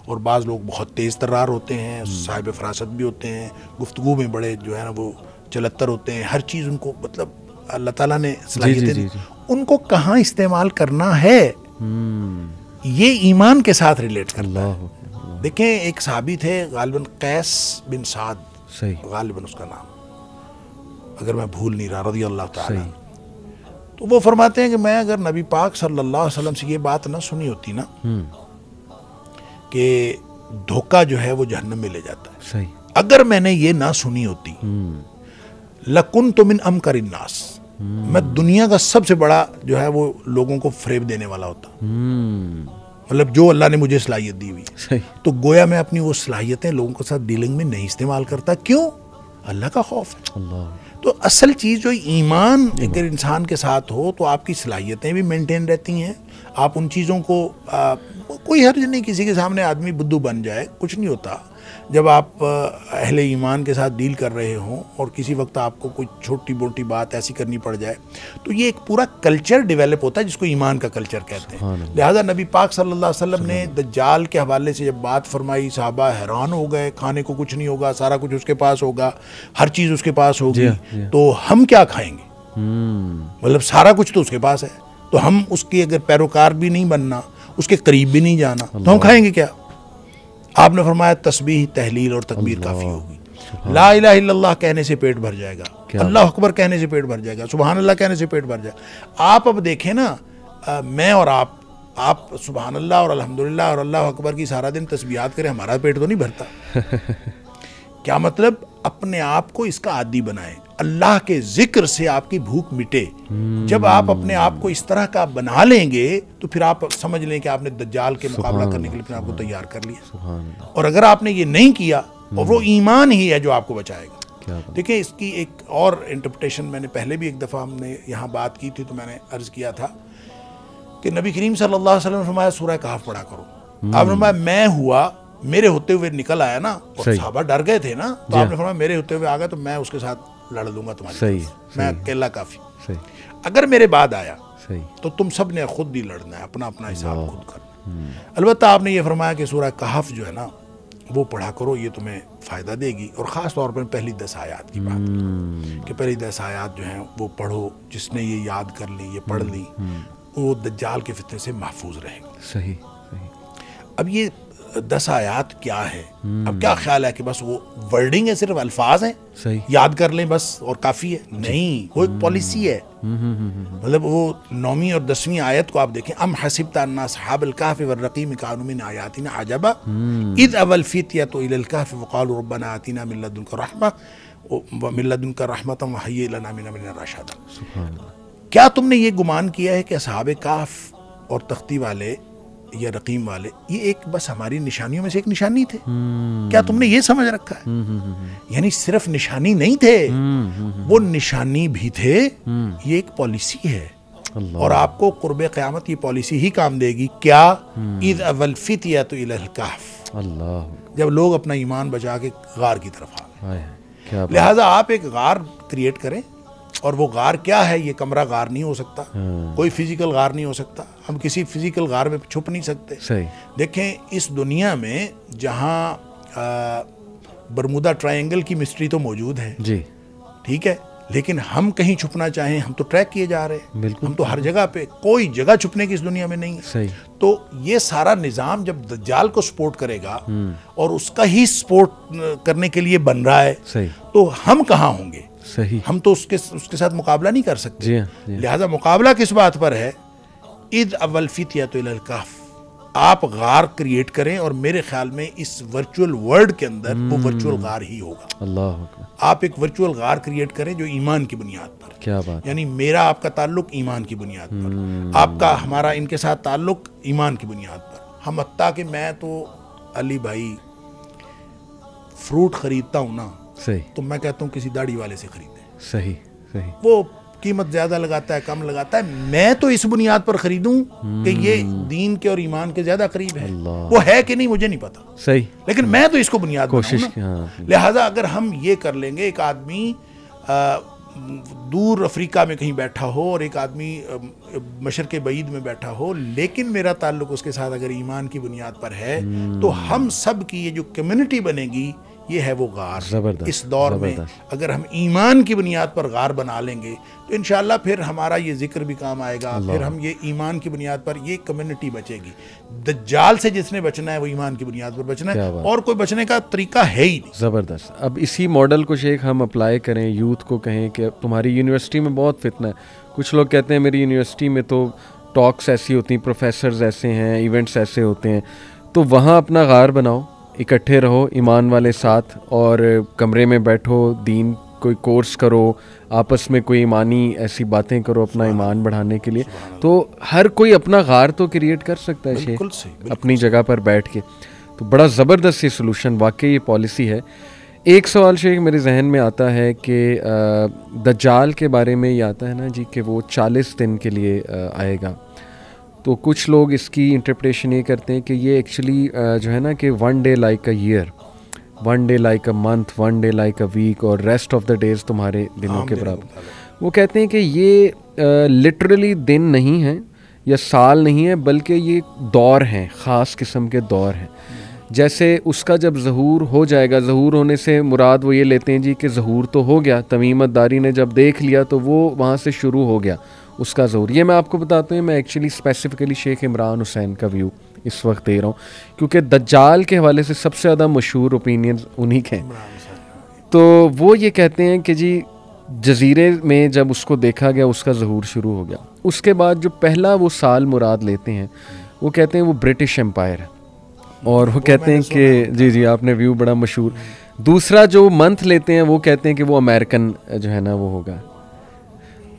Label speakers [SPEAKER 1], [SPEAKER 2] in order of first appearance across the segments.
[SPEAKER 1] اور بعض لوگ بہت تیز ترار ہوتے ہیں، صاحب فراست بھی ہوتے ہیں، گفتگو میں بڑے جو ہے نا وہ چلتر ہوتے ہیں، ہر چیز ان کو مطلب اللہ تعالیٰ نے صلاحیتیں دی، ان کو کہاں استعمال کرنا ہے یہ ایمان کے ساتھ ریلیٹ کرتا ہے۔ دیکھیں ایک صحابی تھے غالباً قیس بن سعد، غالباً اس کا نام اگر میں بھول نہیں رہا، رضی اللہ تعالیٰ، تو وہ فرماتے ہیں کہ میں اگر نبی پاک صلی اللہ علیہ وسلم سے یہ بات نہ سنی ہوتی نا کہ دھوکہ جو ہے وہ جہنم میں لے جاتا ہے، اگر میں نے یہ نہ سنی ہوتی لَكُنْتُ مِنْ أَمْكَرِ النَّاسِ، میں دنیا کا سب سے بڑا جو ہے وہ لوگوں کو فریب دینے والا ہوتا، مطلب جو اللہ نے مجھے صلاحیت دی ہوئی، تو گویا میں اپنی وہ صلاحیتیں لوگوں کے ساتھ ڈیلنگ میں نہیں استعمال کرتا، کیوں؟ اللہ کا خوف ہے۔ تو اصل چیز جو ایمان اگر انسان کے ساتھ ہو تو آپ کی صلاحیتیں بھی مینٹین رہتی ہیں، آپ ان چیزوں کو کوئی حرج نہیں، کسی کے سامنے آدمی بدھو بن جائے، کچھ نہیں ہوتا، جب آپ اہل ایمان کے ساتھ ڈیل کر رہے ہوں اور کسی وقت آپ کو کوئی چھوٹی موٹی بات ایسی کرنی پڑ جائے تو یہ ایک پورا کلچر ڈیولپ ہوتا ہے جس کو ایمان کا کلچر کہتے ہیں۔ لہٰذا نبی پاک صلی اللہ علیہ وسلم نے دجال کے حوالے سے جب بات فرمائی، صحابہ حیران ہو گئے، کھانے کو کچھ نہیں ہوگا، سارا کچھ اس کے پاس ہوگا، ہر چیز اس کے پاس ہوگی، تو ہم کیا کھائیں گے؟ مطلب سارا کچھ تو اس کے پاس ہے، تو ہم اس کی اگر پیروکار بھی نہیں بننا، اس کے قریب بھی نہیں جانا، تو ہم کھائیں گے کیا؟ آپ نے فرمایا تسبیح، تحلیل اور تکبیر کافی ہوگی، لا الہ الا اللہ کہنے سے پیٹ بھر جائے گا، اللہ اکبر کہنے سے پیٹ بھر جائے گا، سبحان اللہ کہنے سے پیٹ بھر جائے گا۔ آپ اب دیکھیں نا، میں اور آپ سبحان اللہ اور الحمدللہ اور اللہ اکبر کی سارا دن تسبیحات کریں، ہمارا پیٹ تو نہیں بھرتا۔ کیا مطلب؟ اپنے آپ کو اس کا عادی بنائیں، اللہ کے ذکر سے آپ کی بھوک مٹے۔ جب آپ اپنے آپ کو اس طرح کا بنا لیں گے تو پھر آپ سمجھ لیں کہ آپ نے دجال کے مقابلہ کرنے کے لیے پھر آپ کو تیار کر لیا، اور اگر آپ نے یہ نہیں کیا اور وہ ایمان ہی ہے جو آپ کو بچائے گا۔ دیکھیں اس کی ایک اور انٹرپریٹیشن میں نے پہلے بھی ایک دفعہ ہم نے یہاں بات کی تھی تو میں نے عرض کیا تھا کہ نبی کریم صلی اللہ علیہ وسلم نے فرمایا سورہ کہف پڑھا کرو، آپ نے فرمایا میں ہوا، میرے ہوتے ہوئے نکل آیا نا، اور صحابہ ڈر گئے تھے نا، تو آپ نے فرمایا میرے ہوتے ہوئے آ گیا تو میں اس کے ساتھ لڑ لوں گا تمہاری، میں اکیلا کافی، اگر میرے بعد آیا تو تم سب نے خود ہی لڑنا ہے، اپنا اپنا حساب خود کرنا۔ البتہ آپ نے یہ فرمایا کہ سورہ کہف جو ہے نا وہ پڑھا کرو، یہ تمہیں فائدہ دے گی، اور خاص طور پر پہلی 10 آیات کی بات کی کہ پہلی 10 آیات جو ہیں وہ پڑھو، جس نے یہ یاد کر لی، یہ پڑھ لی، وہ دجال کے فتنے سے محفوظ رہے گا۔ صحیح۔ اب یہ 10 آیات کیا ہے؟ اب کیا خیال ہے کہ بس وہ ورڈنگ ہے، صرف الفاظ ہیں، یاد کر لیں بس اور کافی ہے؟ نہیں، وہ ایک پالیسی ہے۔ مطلب وہ 9ویں اور 10ویں آیت کو آپ دیکھیں، ام حسبت ان اصحاب الکہف والرقیم کانوا من آیاتنا عجبا اذ اوى الفتية الى الكهف وقالوا ربنا آتنا من لدنك رحمة وهيئ لنا من امرنا رشدا۔ کیا تم نے یہ گمان کیا ہے کہ اصحاب کہف اور تختی والے یا رقیم والے یہ ایک بس ہماری نشانیوں میں سے ایک نشانی تھے؟ کیا تم نے یہ سمجھ رکھا ہے؟ یعنی صرف نشانی نہیں تھے، وہ نشانی بھی تھے، یہ ایک پالیسی ہے، اور آپ کو قرب قیامت یہ پالیسی ہی کام دے گی۔ کیا؟ اذ اوى الفتية الى الكهف، جب لوگ اپنا ایمان بچا کے غار کی طرف آ گئے۔ لہٰذا آپ ایک غار کریٹ کریں، اور وہ غار کیا ہے؟ یہ کمرہ غار نہیں ہو سکتا، کوئی فزیکل غار نہیں ہو سکتا، ہم کسی فزیکل غار میں چھپ نہیں سکتے۔ دیکھیں اس دنیا میں جہاں برمودا ٹرائنگل کی مسٹری تو موجود ہے، ٹھیک ہے، لیکن ہم کہیں چھپنا چاہیں ہم تو ٹریک کیے جا رہے ہیں، ہم تو ہر جگہ پہ، کوئی جگہ چھپنے کی اس دنیا میں نہیں ہے۔ تو یہ سارا نظام جب دجال کو سپورٹ کرے گا اور اس کا ہی سپورٹ کرنے کے لیے بن رہا ہے، تو ہم کہاں ہوں گے؟ ہم تو اس کے ساتھ مقابلہ نہیں کر سکتے۔ لہذا مقابلہ کس بات پر ہے؟ اذ اوى الفتية الى الكهف، آپ غار کریٹ کریں، اور میرے خیال میں اس ورچوئل ورلڈ کے اندر وہ ورچوئل غار ہی ہوگا۔ آپ ایک ورچوئل غار کریٹ کریں جو ایمان کی بنیاد پر، کیا بات، یعنی میرا آپ کا تعلق ایمان کی بنیاد پر، آپ کا ہمارا ان کے ساتھ تعلق ایمان کی بنیاد پر۔ ہم حتیٰ کہ میں تو علی بھائی فروٹ خریدتا ہوں نا، تو میں کہتا ہوں کسی داڑھی والے سے خریدیں، وہ قیمت زیادہ لگاتا ہے، کم لگاتا ہے، میں تو اس بنیاد پر خریدوں کہ یہ دین کے اور ایمان کے زیادہ قریب ہے، وہ ہے کہ نہیں مجھے نہیں پتا، لیکن میں تو اس کو بنیاد بناؤں نا۔ لہٰذا اگر ہم یہ کر لیں گے، ایک آدمی دور افریقہ میں کہیں بیٹھا ہو اور ایک آدمی مشرق بعید میں بیٹھا ہو، لیکن میرا تعلق اس کے ساتھ اگر ایمان کی بنیاد پر ہے تو ہم سب کی یہ جو کمیونٹی بنے گی یہ ہے وہ غار. اس دور میں اگر ہم ایمان کی بنیاد پر غار بنا لیں گے تو انشاءاللہ پھر ہمارا یہ ذکر بھی کام آئے گا، پھر ہم یہ ایمان کی بنیاد پر یہ کمیونٹی بچے گی. دجال سے جس نے بچنا ہے وہ ایمان کی بنیاد پر بچنا ہے، اور کوئی بچنے کا طریقہ ہے ہی نہیں.
[SPEAKER 2] زبردست. اب اسی ماڈل کو شیخ ہم اپلائی کریں، یوتھ کو کہیں کہ تمہاری یونیورسٹی میں بہت فتنہ ہے. کچھ لوگ کہتے ہیں میری یونیورسٹی میں تو ٹاکس ایسی ہوتی ہیں، پروفیسرز ایسے ہیں، ایونٹس ایسے ہوتے ہیں، تو وہاں اپنا غار بناؤ، اکٹھے رہو ایمان والے ساتھ، اور کمرے میں بیٹھو، دین کوئی کورس کرو، آپس میں کوئی ایمانی ایسی باتیں کرو اپنا ایمان بڑھانے کے لیے. تو ہر کوئی اپنا غار تو کریٹ کر سکتا ہے شیخ اپنی جگہ پر بیٹھ کے. تو بڑا زبردست یہ سلوشن، واقعی یہ پالیسی ہے. ایک سوال شیخ میرے ذہن میں آتا ہے کہ دجال کے بارے میں یہ آتا ہے نا جی کہ وہ 40 دن کے لیے آئے گا. تو کچھ لوگ اس کی انٹرپریٹیشن یہ کرتے ہیں کہ یہ ایکچولی جو ہے نا کہ 1 day like a year, 1 day like a month, 1 day like a week اور ریسٹ آف دا ڈیز تمہارے دنوں کے برابر. وہ کہتے ہیں کہ یہ لٹرلی دن نہیں ہیں یا سال نہیں ہے، بلکہ یہ دور ہیں، خاص قسم کے دور ہیں. جیسے اس کا جب ظہور ہو جائے گا، ظہور ہونے سے مراد وہ یہ لیتے ہیں جی کہ ظہور تو ہو گیا، تمیم الداری نے جب دیکھ لیا تو وہ وہاں سے شروع ہو گیا اس کا ظہور. یہ میں آپ کو بتاتا ہوں، میں ایکچولی اسپیسیفکلی شیخ عمران حسین کا ویو اس وقت دے رہا ہوں، کیونکہ دجال کے حوالے سے سب سے زیادہ مشہور اوپینینز انہی کے ہیں. تو وہ یہ کہتے ہیں کہ جی جزیرے میں جب اس کو دیکھا گیا اس کا ظہور شروع ہو گیا. اس کے بعد جو پہلا وہ سال مراد لیتے ہیں وہ کہتے ہیں وہ برٹش امپائر ہے، اور وہ کہتے ہیں کہ جی آپ نے ویو بڑا مشہور. دوسرا جو منتھ لیتے ہیں وہ کہتے ہیں کہ وہ امریکن جو ہے نا وہ ہوگا.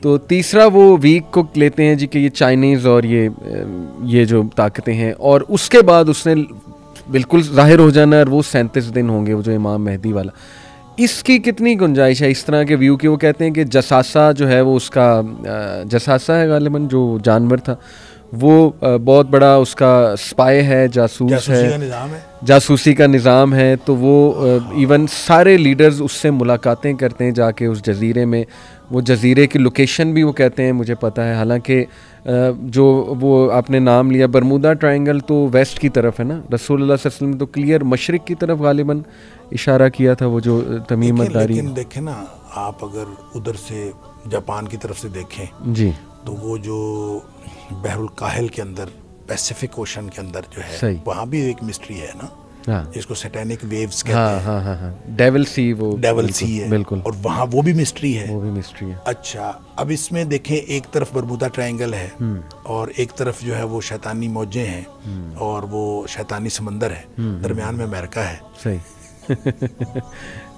[SPEAKER 2] تو تیسرا وہ ویک کو لیتے ہیں جی کہ یہ چائنیز اور یہ جو طاقتیں ہیں. اور اس کے بعد اس نے بالکل ظاہر ہو جانا ہے، اور وہ 37 دن ہوں گے وہ جو امام مہدی والا. اس کی کتنی گنجائش ہے اس طرح کے ویو کی؟ وہ کہتے ہیں کہ جساسہ جو ہے وہ اس کا جساسہ ہے غالباً جو جانور تھا، وہ بہت بڑا اس کا اسپائی ہے، جاسوس ہے، جاسوسی کا نظام ہے. تو وہ ایون سارے لیڈرز اس سے ملاقاتیں کرتے ہیں جا کے اس جزیرے میں. وہ جزیرے کی لوکیشن بھی وہ کہتے ہیں مجھے پتہ ہے، حالانکہ جو وہ آپ نے نام لیا برمودا ٹرائنگل تو ویسٹ کی طرف ہے نا، رسول اللہ صلی اللہ علیہ وسلم تو کلیئر مشرق کی طرف غالباً اشارہ کیا تھا وہ جو تمیم الداری.
[SPEAKER 1] لیکن دیکھیں نا آپ اگر ادھر سے جاپان کی طرف سے دیکھیں
[SPEAKER 2] جی
[SPEAKER 1] تو وہ جو بحر الکاہل کے اندر پیسیفک اوشن کے اندر جو ہے وہاں بھی ایک مسٹری ہے نا، جس کو سیٹینک ویوز کہتے ہیں،
[SPEAKER 2] ڈیول سی، وہ
[SPEAKER 1] ڈیول سی ہے بالکل، اور وہاں وہ بھی مسٹری ہے،
[SPEAKER 2] وہ بھی مسٹری ہے.
[SPEAKER 1] اچھا اب اس میں دیکھیں ایک طرف برمودا ٹرائنگل ہے اور ایک طرف جو ہے وہ شیطانی موجیں ہیں اور وہ شیطانی سمندر ہے، درمیان میں امریکہ ہے.
[SPEAKER 2] صحیح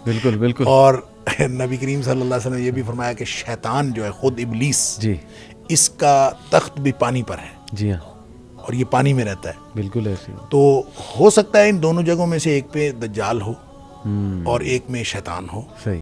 [SPEAKER 2] بالکل بالکل.
[SPEAKER 1] اور نبی کریم صلی اللہ علیہ وسلم نے یہ بھی فرمایا کہ شیطان جو ہے خود ابلیس
[SPEAKER 2] جی
[SPEAKER 1] اس کا تخت بھی پانی پر ہے.
[SPEAKER 2] جی ہاں،
[SPEAKER 1] اور یہ پانی میں رہتا ہے.
[SPEAKER 2] بالکل ایسے.
[SPEAKER 1] تو ہو سکتا ہے ان دونوں جگہوں میں سے ایک پہ دجال ہو اور ایک میں شیطان ہو.
[SPEAKER 2] صحیح.